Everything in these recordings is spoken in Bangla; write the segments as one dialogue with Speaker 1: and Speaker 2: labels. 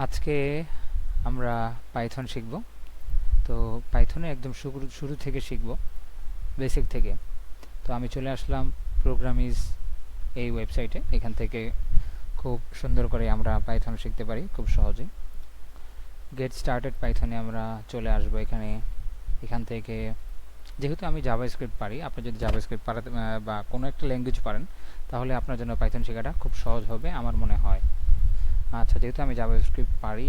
Speaker 1: আজকে আমরা পাইথন শিখব। তো পাইথনে একদম শুরু থেকে শিখব, বেসিক থেকে। তো আমি চলে আসলাম প্রোগ্রামিজ এই ওয়েবসাইটে। এখান থেকে খুব সুন্দর করে আমরা পাইথন শিখতে পারি খুব সহজে। গেট স্টার্টেড পাইথনে আমরা চলে আসবো। এখান থেকে যেহেতু আমি জাভাস্ক্রিপ্ট পারি, আপনি যদি জাভাস্ক্রিপ্ট পারাতে বা কোনো একটা ল্যাঙ্গুয়েজ পারেন, তাহলে আপনার জন্য পাইথন শেখাটা খুব সহজ হবে আমার মনে হয়। আচ্ছা, যেহেতু আমি জাভাস্ক্রিপ্ট পারি,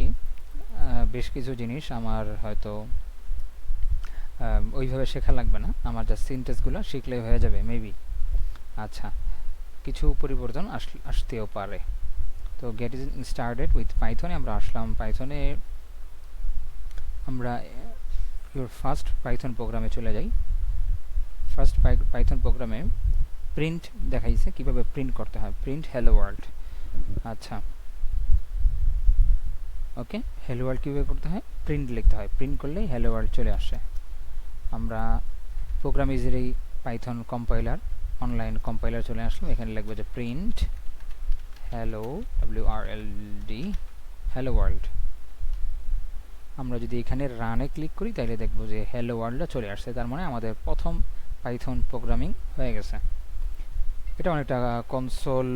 Speaker 1: বেশ কিছু জিনিস আমার হয়তো ওইভাবে শেখা লাগবে না, আমার জাস্ট সিনট্যাক্সগুলো শিখলেই হয়ে যাবে মেবি। আচ্ছা, কিছু পরিবর্তন আসতেও পারে। তো গেট ইজ স্টার্টেড উইথ পাইথনে আমরা আসলাম। পাইথনে আমরা ইউর ফার্স্ট পাইথন প্রোগ্রামে চলে যাই। ফার্স্ট পাইথন প্রোগ্রামে প্রিন্ট দেখাইছে কিভাবে প্রিন্ট করতে হয়, প্রিন্ট হ্যালো ওয়ার্ল্ড। আচ্ছা, ওকে, হ্যালো ওয়ার্ল্ড কীভাবে করতে হয়, প্রিন্ট লিখতে হয়, প্রিন্ট করলেই হ্যালো ওয়ার্ল্ড চলে আসে। আমরা প্রোগ্রাম ইজের এই পাইথন কম্পাইলার, অনলাইন কম্পাইলার চলে আসলাম। এখানে লিখবো যে print hello WRLD hello world. আমরা যদি এখানে রানে ক্লিক করি তাহলে দেখবো যে হ্যালো ওয়ার্ল্ডটা চলে আসছে। তার মানে আমাদের প্রথম পাইথন প্রোগ্রামিং হয়ে গেছে। এটা অনেকটা কনসোল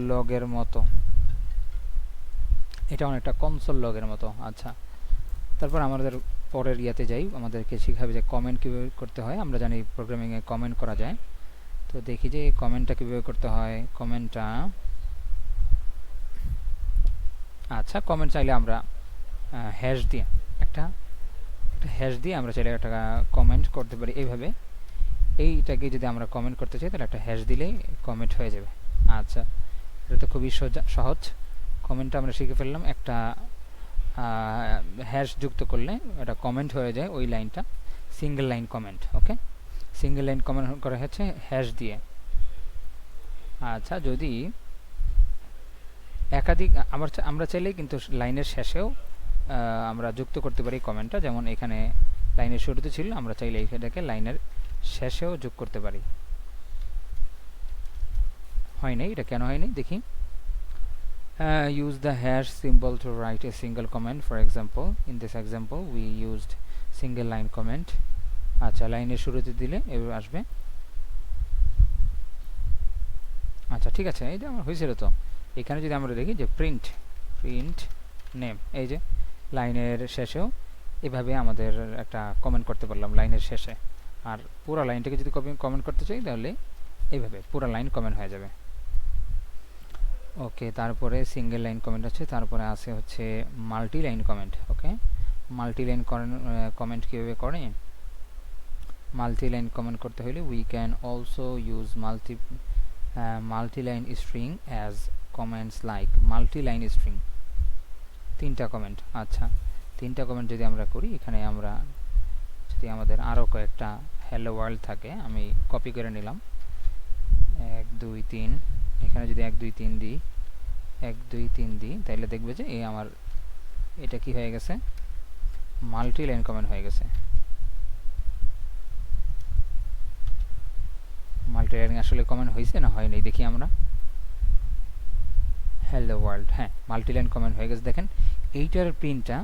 Speaker 1: লগের মতো, আচ্ছা, তারপর আমাদের পরের ইয়াতে যাই। আমাদেরকে শিখাবে যে কমেন্ট কীভাবে করতে হয়। আমরা জানি প্রোগ্রামিংয়ে কমেন্ট করা যায়। তো দেখি যে কমেন্টটা কীভাবে করতে হয়। কমেন্টটা, আচ্ছা, কমেন্ট চাইলে আমরা হ্যাশ দিয়ে একটা হ্যাশ দিয়ে আমরা চাইলে একটা কমেন্ট করতে পারি এইভাবে। এইটাকে যদি আমরা কমেন্ট করতে চাই তাহলে একটা হ্যাশ দিলেই কমেন্ট হয়ে যাবে। আচ্ছা, এটা তো খুবই সহজ। কমেন্টটা আমরা শিখে ফেললাম। একটা হ্যাশ যুক্ত করলে এটা কমেন্ট হয়ে যায় ওই লাইনটা, সিঙ্গেল লাইন কমেন্ট। ওকে, সিঙ্গেল লাইন কমেন্ট করা হচ্ছে হ্যাশ দিয়ে। আচ্ছা, যদি একাধিক আমরা চাইলেই কিন্তু লাইনের শেষেও আমরা যুক্ত করতে পারি কমেন্টটা। যেমন এখানে লাইনের শুরুতে ছিল, আমরা চাইলে এটাকে লাইনের শেষেও যোগ করতে পারি। হয় নাই, এটা কেন হয়নি দেখি। Use the hash symbol to write a single comment. For example, in this example we used single line comment. আচ্ছা, লাইনের শুরুতে দিলে এভাবে আসবে। আচ্ছা, ঠিক আছে, এই যে আমার হয়েছিল। তো এখানে যদি আমরা দেখি যে প্রিন্ট নেম, এই যে লাইনের শেষেও এভাবে আমাদের একটা কমেন্ট করতে পারলাম লাইনের শেষে। আর পুরো লাইনটাকে যদি কমেন্ট করতে চাই তাহলে এইভাবে পুরো লাইন কমেন্ট হয়ে যাবে। ওকে, তারপরে সিঙ্গেল লাইন কমেন্ট আছে, তারপরে আছে হচ্ছে মাল্টি লাইন কমেন্ট। ওকে, মাল্টি লাইন কমেন্ট কীভাবে করে? মাল্টি লাইন কমেন্ট করতে হলে we can also use multi line string as comments like multi line string. তিনটা কমেন্ট, আচ্ছা, তিনটা কমেন্ট যদি আমরা করি, এখানে আমরা যদি আমাদের আরও কয়েকটা হ্যালো ওয়ার্ল্ড থাকে, আমি কপি করে নিলাম 1 2 3। এখানে যদি 1 2 3 দিই তাহলে দেখবে যে এই আমার এটা কি হয়ে গেছে, মাল্টি লাইন কমেন্ট হয়ে গেছে। মাল্টি লাইন আসলে কমেন্ট হয়েছে না হয়নি দেখি আমরা। হ্যালো ওয়ার্ল্ড, হ্যাঁ, মাল্টি লাইন কমেন্ট হয়ে গেছে। দেখেন এইটার প্রিন্টটা,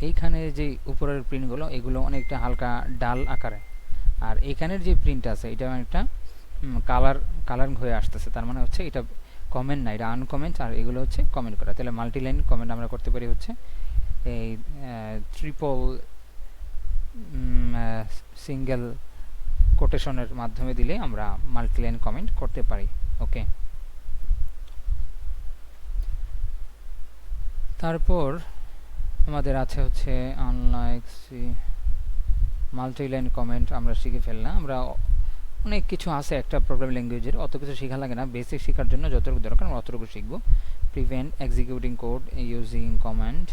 Speaker 1: এইখানে যে উপরের প্রিন্টগুলো এগুলো অনেকটা হালকা ডাল আকারে, আর এইখানের যে প্রিন্ট আছে এটা অনেকটা কালার হয়ে আসতেছে। তার মানে হচ্ছে এটা কমেন্ট না, এটা আনকমেন্ট, আর এগুলো হচ্ছে কমেন্ট করা। তাহলে মাল্টি লাইন কমেন্ট আমরা করতে পারি হচ্ছে এই ট্রিপল সিঙ্গেল কোটেশনের মাধ্যমে দিলে আমরা মাল্টি লাইন কমেন্ট করতে পারি। ওকে, তারপর আমাদের আছে হচ্ছে আনলাইক মাল্টি লাইন কমেন্ট আমরা শিখে ফেললাম। আমরা অনেক কিছু আছে একটা প্রোগ্রামিং ল্যাঙ্গুয়েজের, অত কিছু শেখা লাগে না। বেসিক শেখার জন্য যতটুকু দরকার আমরা অতটুকু শিখবো। Prevent executing code using command.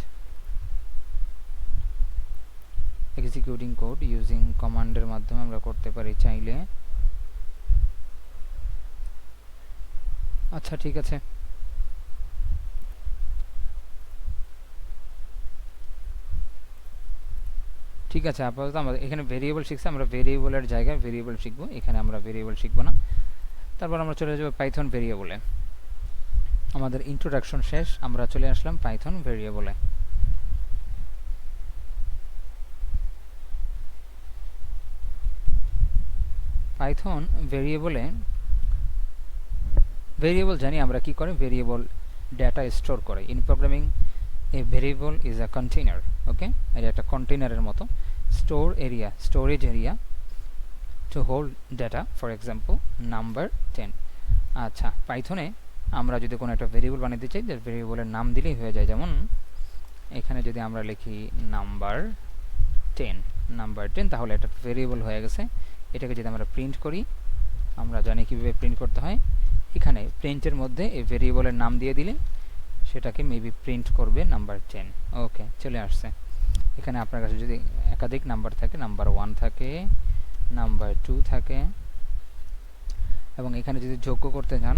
Speaker 1: Executing code using কমান্ডের মাধ্যমে আমরা করতে পারি চাইলে। আচ্ছা, ঠিক আছে, আপাতত আমরা এখানে ভেরিয়েবল শিখছি, আমরা ভেরিয়েবলের জায়গায় ভেরিয়েবল শিখবো। এখানে আমরা ভেরিয়েবল শিখবো না। তারপর আমরা চলে যাবো পাইথন ভেরিয়েবলে। আমাদের ইন্ট্রোডাকশন শেষ, আমরা চলে আসলাম পাইথন ভেরিয়েবলে। পাইথন ভেরিয়েবল জানি আমরা কি করে, ভেরিয়েবল ডেটা স্টোর করে। In programming a variable is a container, okay, এটা একটা কন্টেইনারের মতো। Storage area to hold data, for example number 10। আচ্ছা, পাইথনে আমরা যদি কোনো একটা ভেরিয়েবল বানাতে চাই, যে ভেরিয়েবলের নাম দিলেই হয়ে যায়। যেমন এখানে যদি আমরা লিখি নাম্বার 10, তাহলে এটা ভেরিয়েবল হয়ে গেছে। এটাকে যদি আমরা প্রিন্ট করি, আমরা জানি কীভাবে প্রিন্ট করতে হয়। এখানে প্রিন্টের মধ্যে এই ভেরিয়েবলের নাম দিয়ে দিলে সেটাকে মেবি প্রিন্ট করবে নাম্বার 10। ওকে, চলে আসছে। এখানে আপনার কাছে যদি একাধিক নাম্বার থাকে, নাম্বার 1 থাকে, নাম্বার 2 থাকে, এবং এখানে যদি যোগ করতে চান,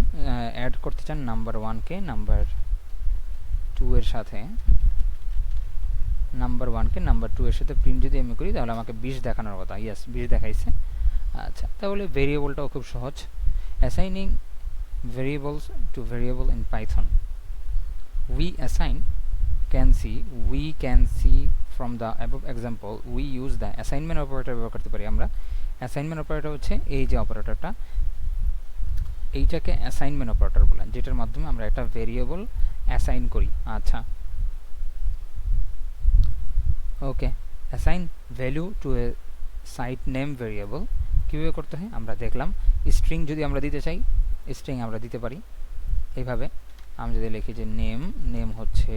Speaker 1: অ্যাড করতে চান নাম্বার 1কে নাম্বার 2 এর সাথে, নাম্বার 1কে নাম্বার 2 এর সাথে প্রিন্ট যদি আমি করি, তাহলে আমাকে 20 দেখানোর কথা। ইয়েস, 20 দেখাইছে। আচ্ছা, তাহলে ভেরিয়েবলটাও খুব সহজ। Assigning variables to variable in Python. We can see from the above example, we use the assignment operator ব্যবহার করতে পারি আমরা। অ্যাসাইনমেন্ট অপারেটর হচ্ছে এই যে অপারেটরটা, এইটাকে অ্যাসাইনমেন্ট অপারেটর বলে, যেটার মাধ্যমে আমরা একটা ভেরিয়েবল অ্যাসাইন করি। আচ্ছা, ওকে, অ্যাসাইন ভ্যালু টু এ সাইট নেম ভেরিয়েবল কীভাবে করতে হয় আমরা দেখলাম। স্ট্রিং যদি আমরা দিতে চাই, স্ট্রিং আমরা দিতে পারি এইভাবে। আমি যদি লিখি যে নেম হচ্ছে,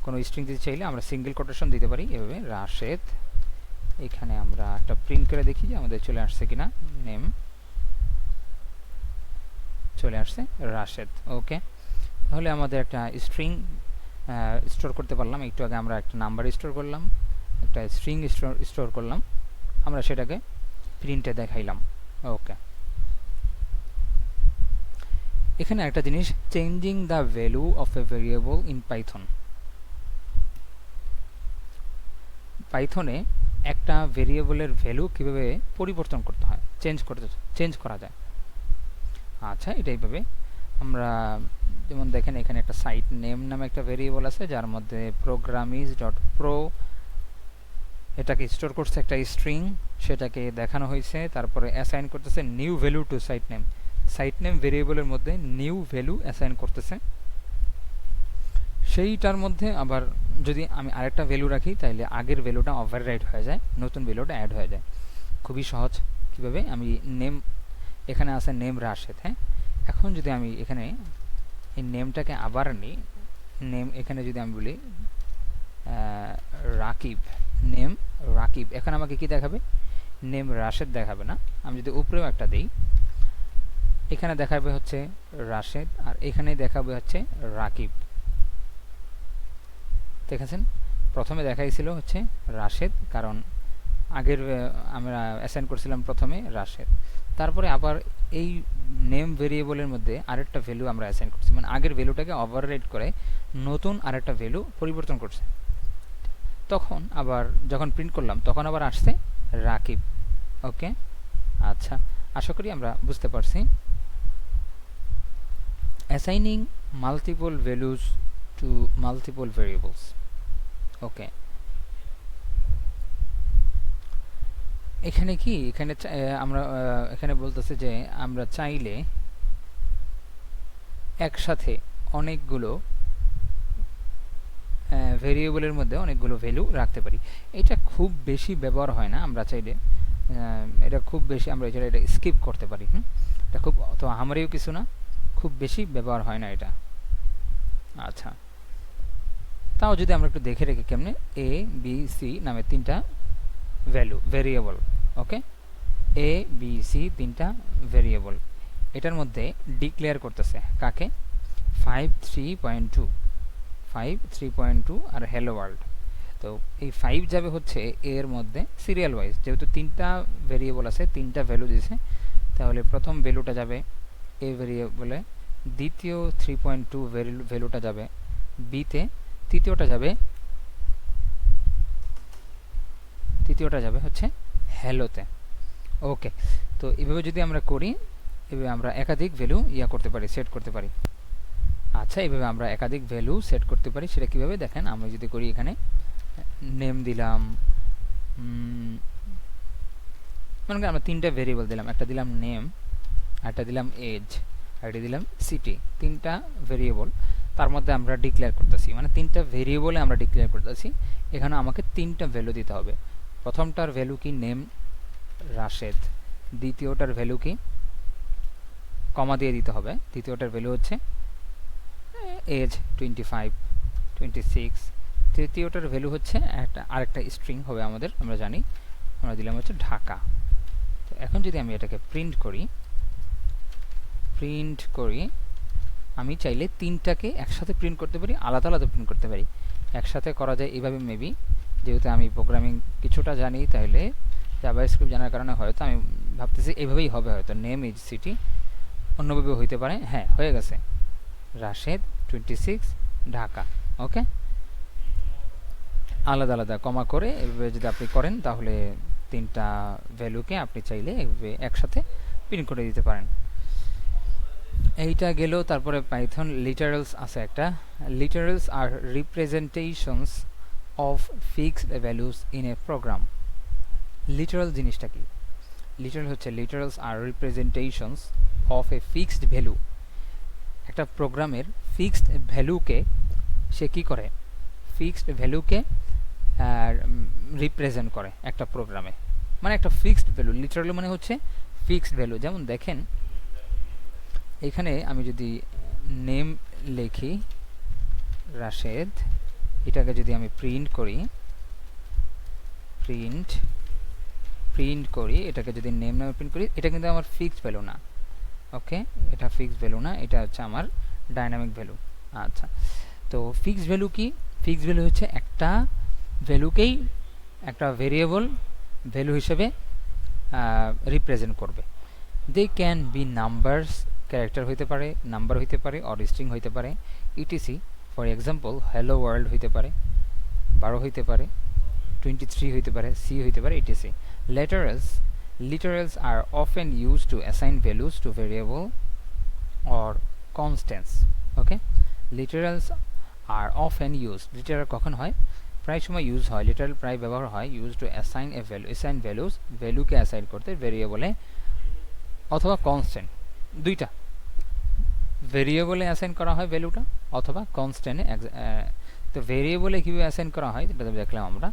Speaker 1: কোনো স্ট্রিং দিতে চাইলে আমরা সিঙ্গেল কোটেশন দিতে পারি এভাবে, রাশেদ। এখানে আমরা একটা প্রিন্ট করে দেখি যে আমাদের চলে আসছে কিনা। নেম চলে আসছে, রাশেদ। ওকে, তাহলে আমাদের একটা স্ট্রিং স্টোর করতে পারলাম। একটু আগে আমরা একটা নাম্বার স্টোর করলাম, একটা স্ট্রিং স্টোর করলাম, আমরা সেটাকে প্রিন্টে দেখাইলাম। ওকে, এখানে একটা জিনিস, changing the value of a variable in Python. পাইথনে একটা ভেরিয়েবলের ভ্যালু কিভাবে পরিবর্তন করতে হয়, চেঞ্জ করা যায়। আচ্ছা, এটাই ভাবে আমরা, যেমন দেখেন এখানে একটা সাইট নেম নামে একটা ভেরিয়েবল আছে, যার মধ্যে programmers.pro এটাকে স্টোর করছে একটা স্ট্রিং, সেটাকে দেখানো হয়েছে। তারপরে অ্যাসাইন করতেছে new value to site name ভেরিয়েবলের মধ্যে নিউ ভ্যালু অ্যাসাইন করতেছে। সেইটার মধ্যে আবার যদি আমি আরেকটা ভ্যালু রাখি, তাহলে আগের ভ্যালুটা ওভাররাইট হয়ে যায়, নতুন ভ্যালুটা অ্যাড হয়ে যায়। খুবই সহজ। কীভাবে, আমি নেম, এখানে আছে নেম রাশেদ। হ্যাঁ, এখন যদি আমি এখানে এই নেমটাকে আবার নিই, নেম এখানে যদি আমি বলি রাকিব, নেম রাকিব, এখন আমাকে কি দেখাবে, নেম রাশেদ দেখাবে না। আমি যদি উপরেও একটা দিই, এখানে দেখাবে হচ্ছে রাশেদ, আর এখানে দেখাবে হচ্ছে রাকিব। দেখেছেন, প্রথমে দেখাইছিল হচ্ছে রাশেদ, কারণ আগের আমরা অ্যাসাইন করছিলাম প্রথমে রাশেদ। তারপরে আবার এই নেম ভেরিয়েবলের মধ্যে আরেকটা ভ্যালু আমরা অ্যাসাইন করছি, মানে আগের ভ্যালুটাকে ওভাররাইট করে নতুন আরেকটা ভ্যালু পরিবর্তন করছে। তখন আবার যখন প্রিন্ট করলাম, তখন আবার আসছে রাকিব। ওকে, আচ্ছা, আশা করি আমরা বুঝতে পারছি। Assigning multiple values to multiple variables. Okay, এখানে কি, এখানে আমরা এখানে বলতেছে যে আমরা চাইলে একসাথে অনেকগুলো ভেরিয়েবলের মধ্যে অনেকগুলো ভ্যালু রাখতে পারি। এটা খুব বেশি ব্যবহার হয় না, আমরা চাইলে এটা খুব বেশি আমরা এটা স্কিপ করতে পারি। এটা খুব তো আমারও কিছু না, খুব বেশি ব্যবহার হয় না এটা। আচ্ছা, তাও যদি আমরা একটু দেখে রেখে কেমনে, এ বি সি নামে তিনটা variable. Okay, A B C তিনটা ভেরিয়েবল, এটার মধ্যে ডিক্লেয়ার করতেছে কাকে, 5.3.2 আর হ্যালো ওয়ার্ল্ড। তো এই 5 যাবে হচ্ছে এর মধ্যে সিরিয়াল ওয়াইজ, যেহেতু তিনটা ভেরিয়েবল আছে, তিনটা ভ্যালু দিয়েছে, তাহলে প্রথম ভ্যালুটা যাবে এ ভেরিয়েবলে, দ্বিতীয় 3.2 ভ্যালুটা যাবে বিতে, তৃতীয়টা যাবে হচ্ছে হ্যালোতে। ওকে, তো এভাবে যদি আমরা করি, এভাবে আমরা একাধিক ভ্যালু করতে পারি, সেট করতে পারি। আচ্ছা, এইভাবে আমরা একাধিক ভ্যালু সেট করতে পারি। সেটা কিভাবে দেখেন, আমরা যদি করি এখানে নেম দিলাম, মনে করি আমরা 3টা ভেরিয়েবল দিলাম, একটা দিলাম নেম, একটা দিলাম এজ, আর এটা দিলাম সিটি। 3টা ভেরিয়েবল তার মধ্যে আমরা ডিক্লেয়ার করতেছি, মানে 3টা ভেরিয়েবলে আমরা ডিক্লেয়ার করতেছি। এখানে আমাকে 3টা ভ্যালু দিতে হবে। প্রথমটার ভ্যালু কি, নেম রাশেদ। দ্বিতীয়টার ভ্যালু কি, কমা দিয়ে দিতে হবে। তৃতীয়টার ভ্যালু হচ্ছে এজ 25, 26। তৃতীয়টার ভ্যালু হচ্ছে আরেকটা স্ট্রিং হবে আমাদের, আমরা জানি, আমরা দিলাম হচ্ছে ঢাকা। তো এখন যদি আমি এটাকে প্রিন্ট করি, আমি চাইলে 3টাকে একসাথে প্রিন্ট করতে পারি, আলাদা আলাদা প্রিন্ট করতে পারি। একসাথে করা যায় এইভাবে মেবি, যেহেতু আমি প্রোগ্রামিং কিছুটা জানি, তাহলে জাভাস্ক্রিপ্ট জানার কারণে হয়তো আমি ভাবতেছি এইভাবেই হবে, হয়তো নেম এজ সিটি। অন্যভাবে হইতে পারে। হ্যাঁ, হয়ে গেছে, রাশেদ 26 ঢাকা। ওকে, আলাদা আলাদা কমা করে এভাবে যদি আপনি করেন, তাহলে 3টা ভ্যালুকে আপনি চাইলে এভাবে একসাথে প্রিন্ট করে দিতে পারেন। এইটা গেল। তারপরে পাইথন লিটারালস আছে একটা। Literals are representations of fixed values in a program. Literal জিনিসটা কি? লিটারাল হচ্ছে literals are representations of a fixed value. একটা প্রোগ্রামের ফিক্সড ভ্যালুকে সে কি করে, ফিক্সড ভ্যালুকে রিপ্রেজেন্ট করে একটা প্রোগ্রামে, মানে একটা ফিক্সড ভ্যালু। লিটারাল মানে হচ্ছে ফিক্সড ভ্যালু। যেমন দেখেন এখানে আমি যদি নেম লিখি রাশেদ, এটাকে যদি আমি প্রিন্ট করি, এটাকে যদি নেম নামে প্রিন্ট করি, এটা কিন্তু আমার ফিক্সড ভ্যালু না। ওকে, এটা ফিক্সড ভ্যালু না, এটা হচ্ছে আমার ডাইনামিক ভ্যালু। আচ্ছা, তো ফিক্সড ভ্যালু কি? ফিক্সড ভ্যালু হচ্ছে একটা ভ্যালুকেই একটা ভেরিয়েবল ভ্যালু হিসেবে রিপ্রেজেন্ট করবে। They can be numbers, character হইতে পারে, নাম্বার হইতে পারে, অর স্ট্রিং হইতে পারে, ETC. For example hello world হইতে পারে, 12 হইতে পারে, 23 হইতে পারে, সি হইতে পারে, etc. Literals are often used to assign values to variable or constants. Okay, literals are often used. literal কখন হয়? প্রায় সময় ইউজ হয়, লিটারাল প্রায় ব্যবহার হয় use to assign a value, assign values, ভ্যালুকে অ্যাসাইন করতে ভেরিয়েবলে অথবা কনস্ট্যান্ট। দুইটা, ভেরিয়েবলে অ্যাসাইন করা হয় ভ্যালুটা, অথবা কনস্ট্যান্টে। তো ভেরিয়েবলে কীভাবে অ্যাসাইন করা হয় সেটা দেখলাম আমরা।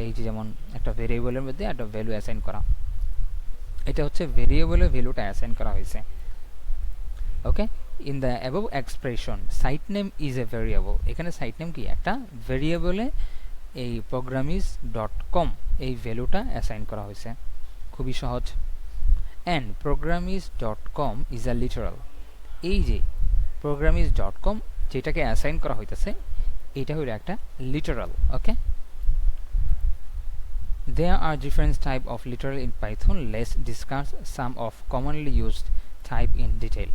Speaker 1: এই যে যেমন একটা ভেরিয়েবলের মধ্যে একটা ভ্যালু অ্যাসাইন করা, এটা হচ্ছে ভেরিয়েবলে ভ্যালুটা অ্যাসাইন করা হয়েছে। Okay, in the above expression site name is a variable. এখানে সাইট নেম কি? একটা ভেরিয়েবলে এই programis.com এই ভ্যালুটা অ্যাসাইন করা হয়েছে। খুবই সহজ। And programis.com is a literal. এই যে programis.com যেটাকে অ্যাসাইন করা হইতেছে, এটা হলো একটা literal. Okay, there are different type of literal in Python. Let's discuss some of commonly used type in detail.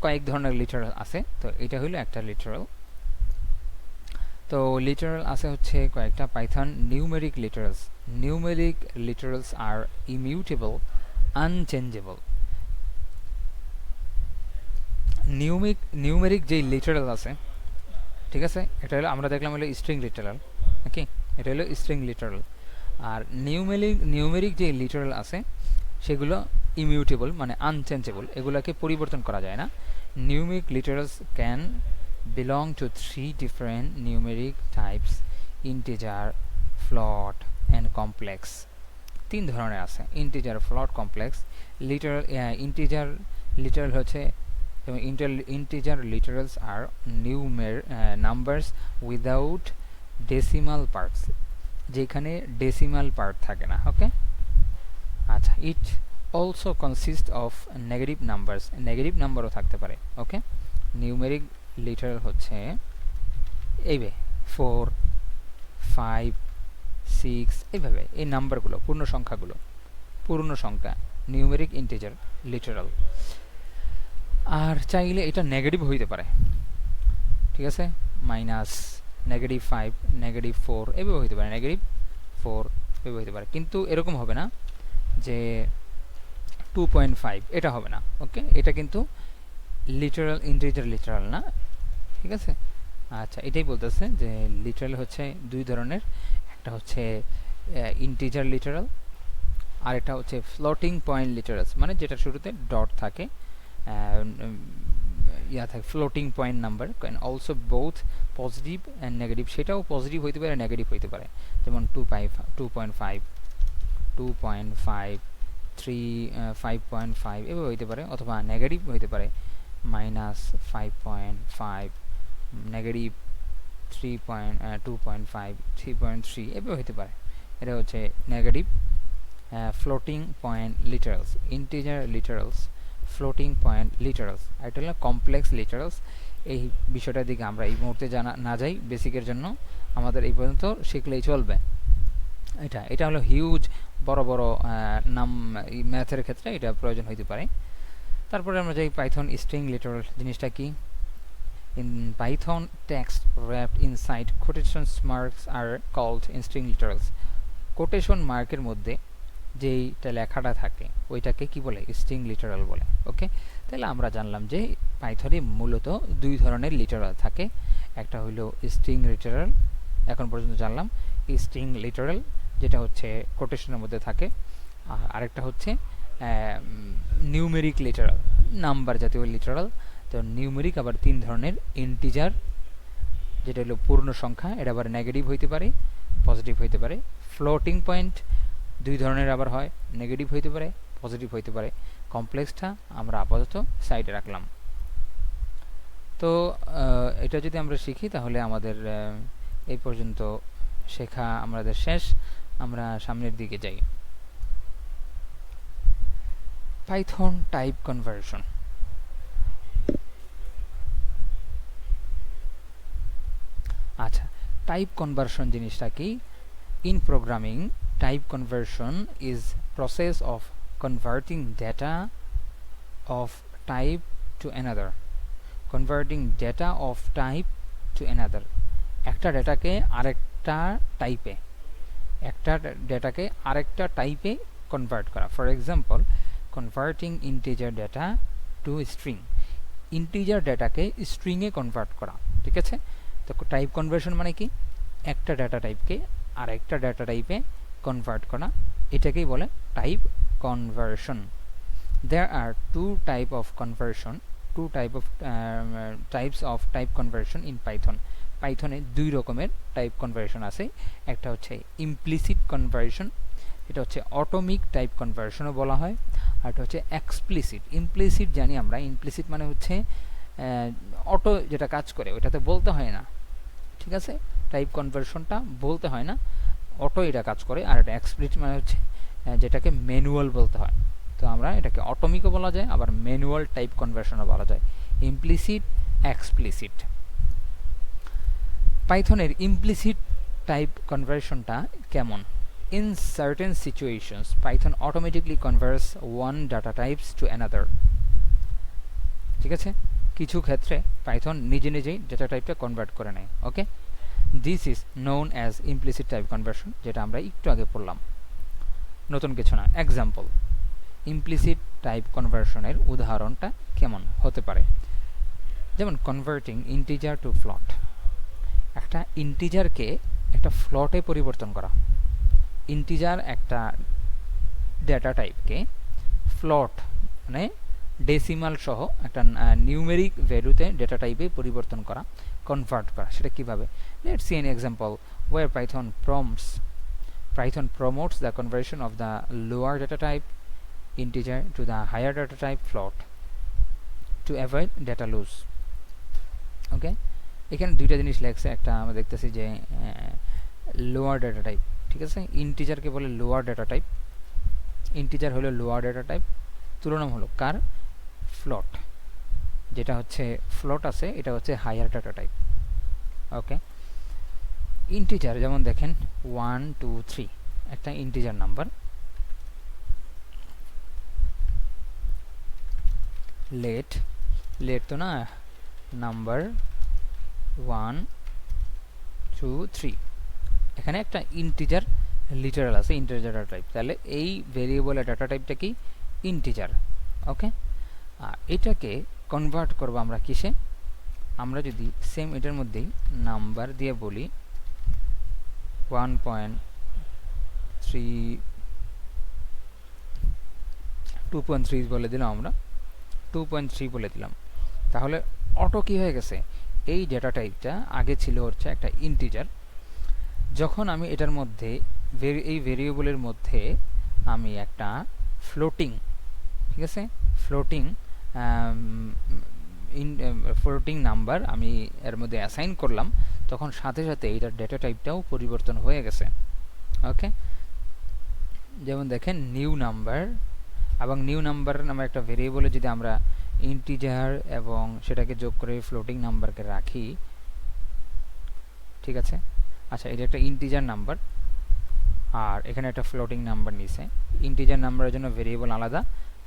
Speaker 1: কয়েক ধরনের লিটারাল আছে, তো এটা হলো একটা লিটারাল। তো লিটারাল আছে হচ্ছে কয়েকটা। Python numeric literals. Numeric literals are immutable, unchangeable. Numeric যে লিটারাল আছে, ঠিক আছে, এটা হলো আমরা দেখলাম হলো স্ট্রিং লিটারাল। ওকে, এটা হলো স্ট্রিং লিটারাল। আর নিউমেরিক যে লিটারাল আছে সেগুলো ইমিউটেবল, মানে আনচেঞ্জেবল, এগুলোকে পরিবর্তন করা যায় না। Numeric literals can belong to 3 different numeric types: integer, float and complex. 3 ধরনের আছে, integer, float, complex. Literal হচ্ছে integer literals are numbers without decimal parts, যেখানে decimal part থাকে না। ওকে, আচ্ছা, it also consists of negative numbers, negative নাম্বারও থাকতে পারে। ওকে, নিউমেরিক লিটারাল হচ্ছে এইভাবে 4, 5, 6 এইভাবে, এই নাম্বারগুলো, পূর্ণ সংখ্যা নিউমেরিক ইন্টিজার লিটারাল। আর চাইলে এটা নেগেটিভ হইতে পারে, ঠিক আছে, মাইনাস, -5, -4 এভাবে হইতে পারে, -4 এভাবে হইতে পারে। কিন্তু এরকম হবে না যে 2.5, এটা হবে না। ওকে, এটা কিন্তু লিটারাল ইন্টিজার লিটারাল না, ঠিক আছে। আচ্ছা, এটাই বলতেছে যে লিটারাল হচ্ছে দুই ধরনের, একটা হচ্ছে ইন্টিজার লিটারাল, আর একটা হচ্ছে ফ্লোটিং পয়েন্ট লিটারালস, মানে যেটা শুরুতে ডট থাকে, ইয়া থাকে floating point number, can also both positive and negative, সেটাও পজিটিভ হইতে পারে নেগেটিভ হইতে পারে, যেমন 2.5 2.5 5.5 এভাবে হইতে পারে, অথবা নেগেটিভ হইতে পারে -5.5 নেগেটিভ 2.5 3.3 এভাবে হইতে পারে। এটা হচ্ছে negative floating point literals, integer literals, floating point literals, আর এটা হলো কমপ্লেক্স লিটারালস। এই বিষয়টার দিকে আমরা এই মুহূর্তে না যাই, বেসিকের জন্য আমাদের এই পর্যন্ত শিখলেই চলবে। এটা হলো হিউজ বড় বড় নাম, ম্যাথের ক্ষেত্রে এটা প্রয়োজন হইতে পারে। তারপরে আমরা যাই পাইথন স্ট্রিং লিটারাল জিনিসটা কি। In Python, text wrapped inside quotation marks are called string literals. Quotation মার্কের মধ্যে যেইটা লেখাটা থাকে ওইটাকে কি বলে? স্ট্রিং লিটারাল বলে। ওকে, তাহলে আমরা জানলাম যে পাইথনে মূলত দুই ধরনের লিটারাল থাকে, একটা হইল স্ট্রিং লিটারাল, এখন পর্যন্ত জানলাম স্ট্রিং লিটারাল যেটা হচ্ছে কোটেশনের মধ্যে থাকে, আর আরেকটা হচ্ছে নিউমেরিক লিটারাল, নাম্বার জাতীয় লিটারাল। তো নিউমেরিক আবার তিন ধরনের, ইন্টিজার যেটা হলো পূর্ণ সংখ্যা, এটা আবার নেগেটিভ হইতে পারে পজিটিভ হইতে পারে। ফ্লোটিং পয়েন্ট দুই ধরনের আবার হয়, নেগেটিভ হইতে পারে পজিটিভ হইতে পারে। কমপ্লেক্সটা আমরা আপাতত সাইডে রাখলাম। তো এটা যদি আমরা শিখি তাহলে আমাদের এই পর্যন্ত শেখা আমাদের শেষ, আমরা সামনের দিকে যাই। Python type conversion. আচ্ছা, টাইপ কনভার্সন জিনিসটা কি? In programming, type conversion is process of converting data of type to another. Converting data of type to another. একটা ডেটাকে আরেকটা টাইপে, একটা ডেটাকে আরেকটা টাইপে কনভার্ট করা। For example, converting integer data to string, integer ডেটাকে স্ট্রিংয়ে কনভার্ট করা, ঠিক আছে। তো টাইপ কনভার্সন মানে কি? একটা ডেটা টাইপকে আরেকটা ডেটা টাইপে কনভার্ট করা, এটাকেই বলে type conversion. There are two types of type conversion in Python. পাইথনে দুই রকমের টাইপ কনভার্সন আছে, একটা হচ্ছে ইমপ্লিসিট কনভার্সন, এটা হচ্ছে অটোমিক টাইপ কনভার্সনও বলা হয়, আর এটা হচ্ছে এক্সপ্লিসিট। ইমপ্লিসিট জানি আমরা, ইমপ্লিসিট মানে হচ্ছে অটো যেটা কাজ করে ওইটাতে বলতে হয় না, ঠিক আছে। টাইপ কনভার্সনটা বলতে হয় না, অটো এটা কাজ করে। আর এটা এক্সপ্লিসিট মানে হচ্ছে যেটাকে ম্যানুয়াল বলতে হয়। তো আমরা এটাকে অটোমিকও বলা যায়, আবার ম্যানুয়াল টাইপ কনভার্সনও বলা যায়, ইমপ্লিসিট এক্সপ্লিসিট। পাইথনের ইমপ্লিসিট টাইপ কনভার্সনটা কেমন? In certain situations, Python automatically converts one data types to another. ঠিক আছে, কিছু ক্ষেত্রে পাইথন নিজে নিজেই ডেটা টাইপটা কনভার্ট করে নেয়। Okay, this is known as implicit type conversion, যেটা আমরা একটু আগে পড়লাম, নতুন কিছু না। এক্সাম্পল, ইমপ্লিসিট টাইপ কনভার্সনের উদাহরণটা কেমন হতে পারে? যেমন কনভার্টিং ইন্টিজার টু ফ্লট, একটা ইন্টিজারকে একটা ফ্লটে পরিবর্তন করা। ইন্টিজার একটা ডেটা টাইপকে ফ্লট মানে ডেসিমাল সহ একটা নিউমেরিক ভ্যালুতে ডেটা টাইপে পরিবর্তন করা, কনভার্ট করা। সেটা কিভাবে? Let's see an example where Python promotes the conversion of the lower data type integer to the higher data type float to avoid data loss. ওকে, এখানে দুইটা জিনিস লেখছে, একটা আমরা দেখতেছি যে লোয়ার ডেটা টাইপ, ঠিক আছে। ইন্টিজারকে বলে লোয়ার ডেটা টাইপ, ইন্টিজার হলো লোয়ার ডেটা টাইপ, তুলনামূলক কার? ফ্লট, যেটা হচ্ছে ফ্লট আছে এটা হচ্ছে হায়ার ডেটা টাইপ। ওকে, ইন্টিজার যেমন দেখেন 1 2 3 একটা ইন্টিজার নাম্বার, লেট তো না, নাম্বার 1 2 3, এখানে একটা ইন্টিজার লিটারাল আছে, ইন্টিজার ডেটা টাইপ। তাহলে এই ভেরিয়েবলের ডেটা টাইপটা কি? ইন্টিজার। ওকে, আর এটাকে কনভার্ট করব আমরা কিসে? আমরা যদি সেম এটার মধ্যেই নাম্বার দিয়ে বলি 2.3 বলে দিলাম, আমরা 2.3 বলে দিলাম, তাহলে অটো কি হয়ে গেছে, এই ডেটা টাইপটা আগে ছিল হচ্ছে একটা ইন্টিজার। যখন আমি এটার মধ্যে এই ভেরিয়েবলের মধ্যে আমি একটা ফ্লোটিং, ঠিক আছে, ফ্লোটিং নাম্বার আমি এর মধ্যে অ্যাসাইন করলাম, তখন সাথে সাথে এটার ডেটা টাইপটাও পরিবর্তন হয়ে গেছে। ওকে, যেমন দেখেন নিউ নাম্বার, এবং নিউ নাম্বার নামে একটা ভেরিয়েবলে যদি আমরা ইন্টিজার এবং সেটাকে যোগ করে ফ্লোটিং নাম্বারকে রাখি, ঠিক আছে, আচ্ছা এটা একটা ইন্টিজার নাম্বার আর এখানে একটা ফ্লোটিং নাম্বার নিছে। ইন্টিজার নাম্বারের জন্য ভেরিয়েবল আলাদা,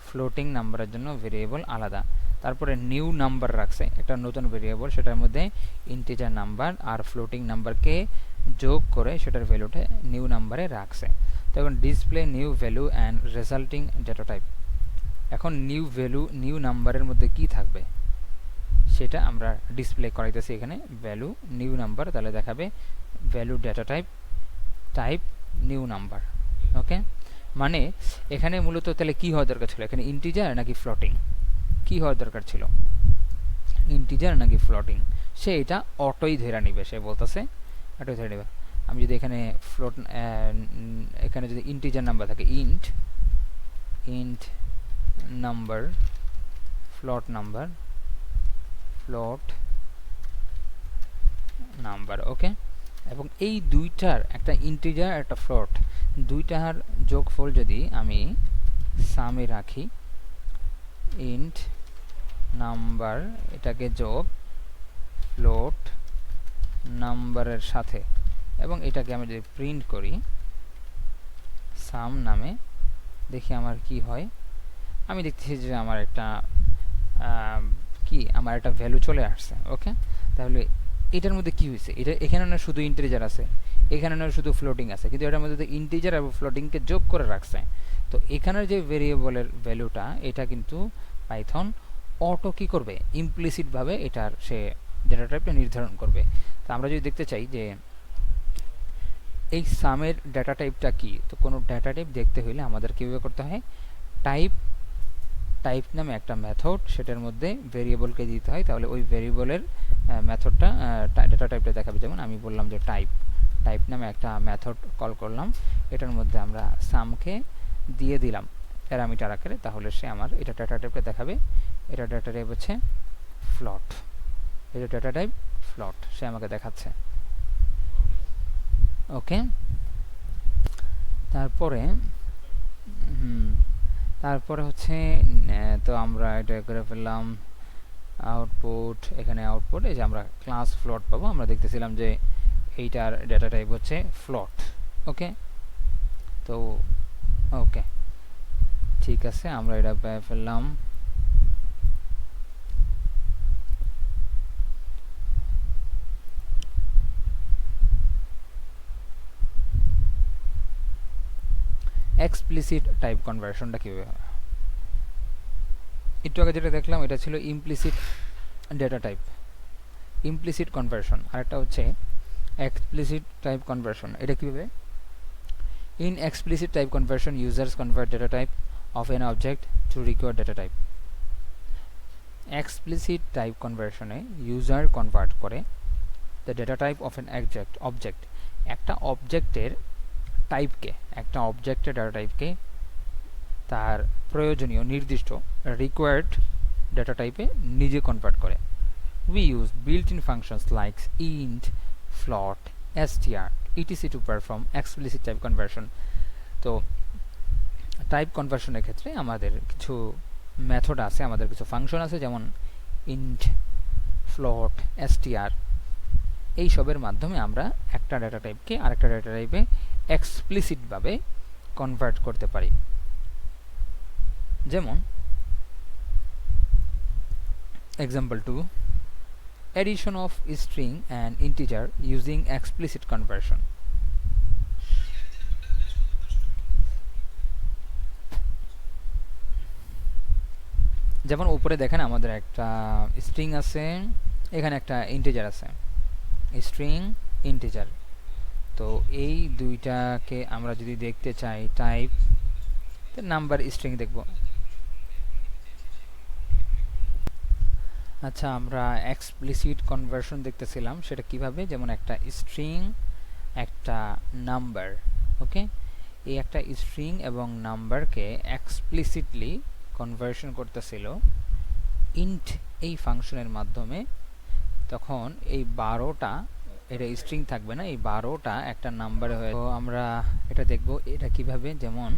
Speaker 1: ফ্লোটিং নাম্বারের জন্য ভেরিয়েবল আলাদা। তারপরে নিউ নাম্বার রাখছে একটা নতুন ভেরিয়েবল, সেটার মধ্যে ইন্টিজার নাম্বার আর ফ্লোটিং নাম্বারকে যোগ করে সেটার ভ্যালুটা নিউ নাম্বারে রাখছে। তখন display new value and resulting data type. এখন নিউ ভ্যালু নিউ নাম্বারের মধ্যে কি থাকবে সেটা আমরা ডিসপ্লে করাইতেছি এখানে, ভ্যালু নিউ নাম্বার, তাহলে দেখাবে value data type type new number. Okay, মানে এখানে মূলত তাহলে কি হওয়া দরকার ছিল, এখানে ইন্টিজার নাকি ফ্লোটিং, কি হওয়ার দরকার ছিল, ইন্টিজার নাকি ফ্লোটিং, সে এটা অটোই ধরে নিবে, সে বলতেছে অটোই ধরে নিবে। আমি যদি এখানে এখানে যদি ইন্টিজার নাম্বার থাকে ইন্ট নাম্বার ফ্লোট নাম্বার, ওকে, এবং এই দুইটার একটা ইন্টিজার একটা ফ্লোট, দুইটার যোগফল যদি আমি সামে রাখি, ইন্ট নাম্বার এটাকে যোগ ফ্লোট নাম্বারের সাথে, এবং এটাকে আমি যদি প্রিন্ট করি সাম নামে, দেখি আমার কি হয়। আমি দেখতেছি যে আমার একটা আমার একটা ভ্যালু চলে আসছে। ওকে, তাহলে এটার মধ্যে কি হয়েছে, এটা এখানে না শুধু ইন্টিজার আছে, এখানে না শুধু ফ্লোটিং আছে, কিন্তু এটার মধ্যে ইন্টিজার এবং ফ্লোটিংকে যোগ করে রাখছে। তো এখানের যে ভেরিয়েবলের ভ্যালুটা, এটা কিন্তু পাইথন অটো কি করবে, ইমপ্লিসিট ভাবে এটার সে ডেটা টাইপটা নির্ধারণ করবে। তো আমরা যদি দেখতে চাই যে এই সামের ডেটা টাইপটা কি, তো কোনো ডেটা টাইপ দেখতে হলে আমাদের কীভাবে করতে হয়, টাইপ নামে একটা মেথড, সেটার মধ্যে ভেরিয়েবলকে দিতে হয়, তাহলে ওই ভেরিয়েবলের মেথডটা ডেটা টাইপটা দেখাবে। যেমন আমি বললাম যে টাইপ নামে একটা মেথড কল করলাম, এটার মধ্যে আমরা সামকে দিয়ে দিলাম প্যারামিটার আকারে, তাহলে সে আমার এটা ডেটা টাইপটা দেখাবে। এটা ডেটা টাইপ হচ্ছে ফ্লোট, এটা ডেটা টাইপ ফ্লোট, সে আমাকে দেখাচ্ছে। ওকে, তারপরে হচ্ছে তো আমরা এটা করে ফেললাম আউটপুট, এখানে আউটপুট এই যে আমরা ক্লাস ফ্লোট পাবো, আমরা দেখতেছিলাম যে এইটার ডেটা টাইপ হচ্ছে ফ্লোট। ওকে, তো ওকে ঠিক আছে, আমরা এটা পেয়ে ফেললাম। এক্সপ্লিসিট টাইপ কনভার্সনটা কীভাবে হয়, একটু আগে যেটা দেখলাম এটা ছিল implicit data type, implicit conversion, আরেকটা হচ্ছে এক্সপ্লিসিট টাইপ কনভার্সন। এটা কীভাবে, in explicit type conversion users convert data type of an object to required data type. Explicit type কনভার্সনে ইউজার কনভার্ট করে the data type of an object, একটা অবজেক্টের টাইপকে, একটা অবজেক্টের ডাটা টাইপকে তার প্রয়োজনীয় নির্দিষ্ট রিকোয়ার্ড ডেটা টাইপে নিজে কনভার্ট করে। We use built in functions like int, float, str, etc to perform explicit type conversion. তো টাইপ কনভার্সনের ক্ষেত্রে আমাদের কিছু মেথড আছে, আমাদের কিছু ফাংশন আছে, যেমন ইন্ট, ফ্লোট, str, এই সবের মাধ্যমে আমরা একটা ডেটা টাইপকে আরেকটা ডেটা টাইপে এক্সপ্লিসিটভাবে কনভার্ট করতে পারি। যেমন example 2, addition of string and integer using explicit conversion. যেমন উপরে দেখেন আমাদের একটা স্ট্রিং আছে, এখানে একটা ইন্টিজার আছে, স্ট্রিং ইন্টিজার। তো এই দুইটাকে আমরা যদি দেখতে চাই টাইপ নাম্বার স্ট্রিং দেখব। আচ্ছা, আমরা এক্সপ্লিসিট কনভার্সন দেখতেছিলাম, সেটা কিভাবে, যেমন একটা স্ট্রিং একটা নাম্বার, ওকে, এই একটা স্ট্রিং এবং নাম্বারকে এক্সপ্লিসিটলি কনভার্সন করতেছিল ইন্ট এই ফাংশনের মাধ্যমে। তখন এই 12টা, এটা স্ট্রিং থাকবে না, এই 12টা একটা নাম্বারে হয়ে। তো আমরা এটা দেখব এটা কিভাবে, যেমন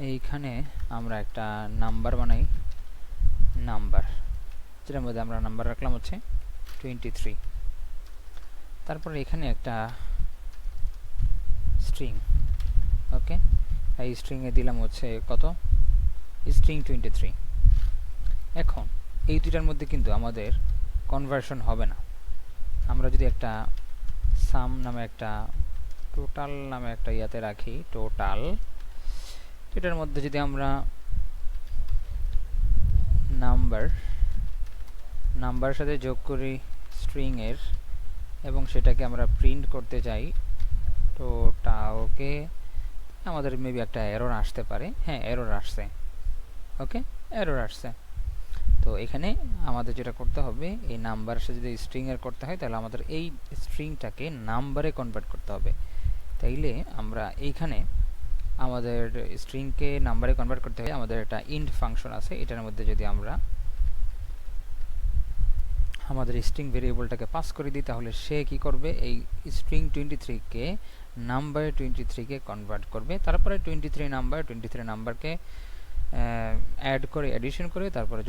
Speaker 1: এইখানে আমরা একটা নাম্বার বানাই, নাম্বার, যেটার মধ্যে আমরা নাম্বার রাখলাম হচ্ছে 23। তারপরে এখানে একটা স্ট্রিং, ওকে, এই স্ট্রিংয়ে দিলাম হচ্ছে কত, স্ট্রিং 23। এখন এই দুটার মধ্যে কিন্তু আমাদের কনভার্সন হবে না। আমরা যদি একটা সাম নামে একটা, টোটাল নামে একটা ইয়াতে রাখি, টোটাল, এটার মধ্যে যদি আমরা নাম্বার সাথে যোগ করি স্ট্রিং এর, এবং সেটাকে আমরা প্রিন্ট করতে চাই টোটালকে, আমাদের মেবি একটা এরর আসতে পারে। হ্যাঁ, এরর আসছে, ওকে, এরর আসছে। তো এখানে আমাদের যেটা করতে হবে, এই নাম্বারের সাথে যদি স্ট্রিং এর করতে হয়, তাহলে আমাদের এই স্ট্রিংটাকে নাম্বারে কনভার্ট করতে হবে। তাইলে আমরা এইখানে আমাদের স্ট্রিংকে নাম্বারে কনভার্ট করতে হয়, আমাদের একটা ইন্ট ফাংশন আছে, এটার মধ্যে যদি আমরা আমাদের স্ট্রিং ভেরিয়েবলটাকে পাস করে দিই, তাহলে সে কি করবে, এই স্ট্রিং 23 কে নাম্বার 23 কে কনভার্ট করবে। তারপরে 23 নাম্বারকে অ্যাড করে, এডিশন করে, তারপরে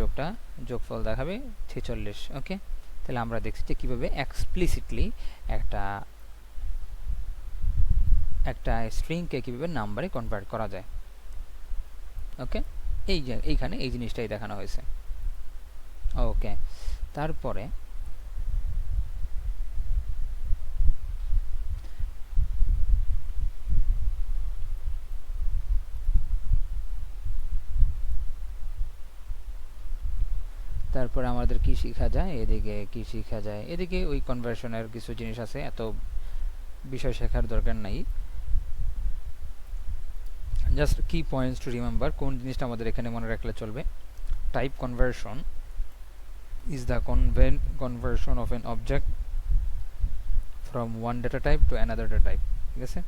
Speaker 1: যোগফল দেখাবে 46। ওকে, তাহলে আমরা দেখছি যে কীভাবে এক্সপ্লিসিটলি একটা স্ট্রিংকে কীভাবে নাম্বারে কনভার্ট করা যায়। ওকে, এইখানে এই জিনিসটাই দেখানো হয়েছে। ওকে, তারপরে আমাদের কি শেখা যায়, এদিকে ওই কনভার্সনের কিছু জিনিস আছে, এত বিষয় শেখার দরকার নাই। জাস্ট কি পয়েন্টস টু রিমেম্বার, কোন জিনিসটা আমাদের এখানে মনে রাখলে চলবে। Type conversion is the conversion of an object from one data type to another data type। ঠিক আছে,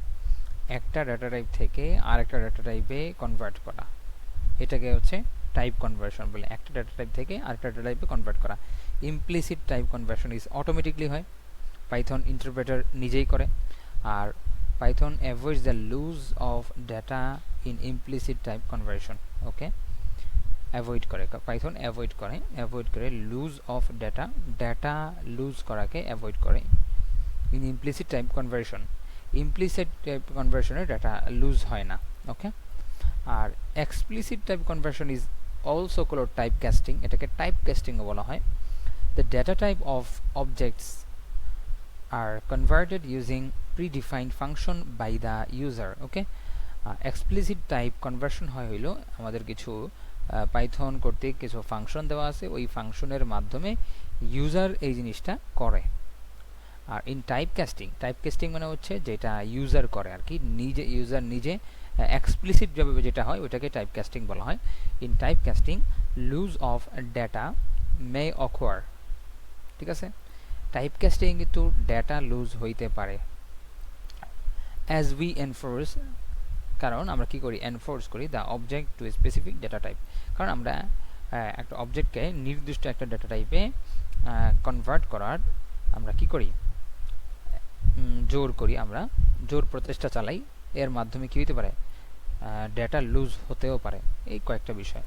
Speaker 1: একটা ডাটা টাইপ থেকে আরেকটা ডাটা টাইপে কনভার্ট করা, এটাকে হচ্ছে টাইপ কনভার্সন বলে। একটা ডাটা টাইপ থেকে আরেকটা ডাটা টাইপে কনভার্ট করা। Implicit type conversion is automatically হয়, পাইথন ইন্টারপ্রেটার নিজেই করে। আর Python avoids the loss of data in implicit type conversion. Okay, Python avoid করে লুজ অফ ডেটা লুজ করাকে অ্যাভয়েড করে ইন ইমপ্লিসিট টাইপ কনভার্সন। ইমপ্লিসিট টাইপ কনভার্সনে ডাটা লুজ হয় না। ওকে, আর explicit type conversion is also called type casting, এটাকে টাইপ কাস্টিংও বলা হয়। The data type of objects are converted using predefined function by the user. Okay, explicit type conversion হইল আমাদের কিছু পাইথন কর্তৃক কিছু ফাংশন দেওয়া আছে, ওই ফাংশনের মাধ্যমে ইউজার এই জিনিসটা করে। আর ইন টাইপ কাস্টিং মানে হচ্ছে যেটা ইউজার করে আর কি, ইউজার নিজে এক্সপ্লিসিট ভাবে যেটা হয় ওটাকে টাইপ কাস্টিং বলা হয়। In type casting loss of data may occur. ঠিক আছে, টাইপ কাস্টিং কিন্তু ডেটা লুজ হইতে পারে অ্যাজ উই এনফোর্স, কারণ আমরা কি করি, এনফোর্স করি the object to specific data type. কারণ আমরা একটা অবজেক্টকে নির্দিষ্ট একটা ডেটা টাইপে কনভার্ট করার আমরা কি করি, আমরা জোর প্রচেষ্টা চালাই। এর মাধ্যমে কি হতে পারে, ডেটা লুজ হতেও পারে। এই কয়েকটা বিষয়।